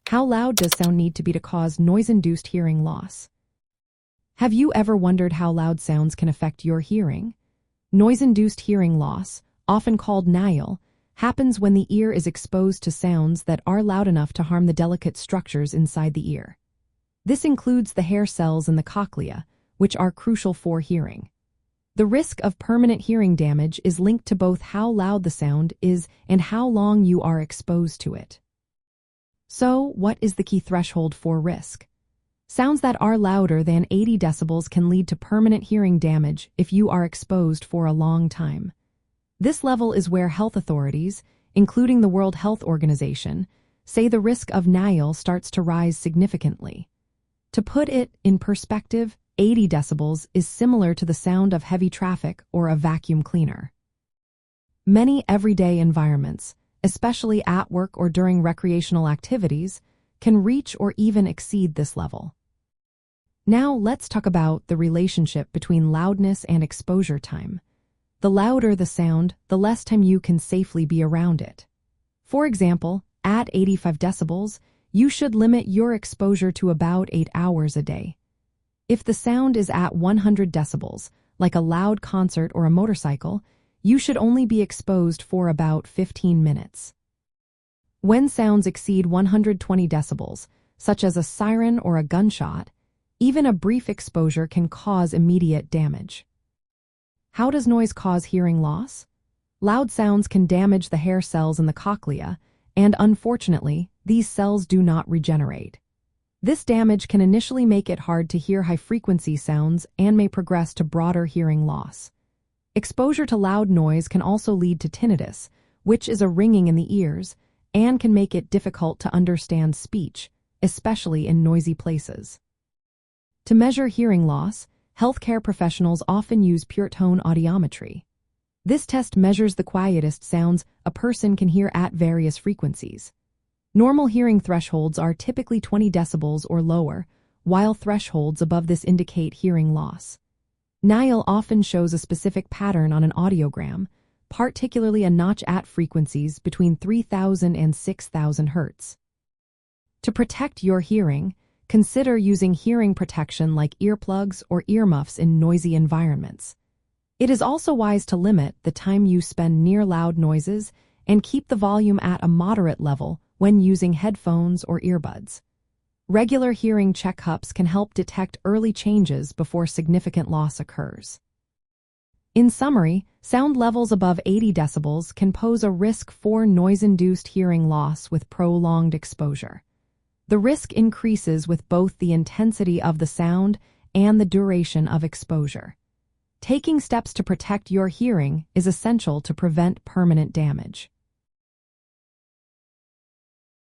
How loud does sound need to be to cause noise-induced hearing loss? Have you ever wondered how loud sounds can affect your hearing? Noise-induced hearing loss, often called NIHL, happens when the ear is exposed to sounds that are loud enough to harm the delicate structures inside the ear. This includes the hair cells in the cochlea, which are crucial for hearing. The risk of permanent hearing damage is linked to both how loud the sound is and how long you are exposed to it. So, what is the key threshold for risk? Sounds that are louder than 80 decibels can lead to permanent hearing damage if you are exposed for a long time. This level is where health authorities, including the World Health Organization, say the risk of NIHL starts to rise significantly. To put it in perspective, 80 decibels is similar to the sound of heavy traffic or a vacuum cleaner. Many everyday environments, especially at work or during recreational activities, can reach or even exceed this level. Now let's talk about the relationship between loudness and exposure time. The louder the sound, the less time you can safely be around it. For example, at 85 decibels, you should limit your exposure to about 8 hours a day. If the sound is at 100 decibels, like a loud concert or a motorcycle, you should only be exposed for about 15 minutes. When sounds exceed 120 decibels, such as a siren or a gunshot, even a brief exposure can cause immediate damage. How does noise cause hearing loss? Loud sounds can damage the hair cells in the cochlea, and unfortunately, these cells do not regenerate. This damage can initially make it hard to hear high-frequency sounds and may progress to broader hearing loss. Exposure to loud noise can also lead to tinnitus, which is a ringing in the ears, and can make it difficult to understand speech, especially in noisy places. To measure hearing loss, healthcare professionals often use pure-tone audiometry. This test measures the quietest sounds a person can hear at various frequencies. Normal hearing thresholds are typically 20 decibels or lower, while thresholds above this indicate hearing loss. NIHL often shows a specific pattern on an audiogram, particularly a notch at frequencies between 3,000 and 6,000 Hz. To protect your hearing, consider using hearing protection like earplugs or earmuffs in noisy environments. It is also wise to limit the time you spend near loud noises and keep the volume at a moderate level when using headphones or earbuds. Regular hearing checkups can help detect early changes before significant loss occurs. In summary, sound levels above 80 decibels can pose a risk for noise-induced hearing loss with prolonged exposure. The risk increases with both the intensity of the sound and the duration of exposure. Taking steps to protect your hearing is essential to prevent permanent damage.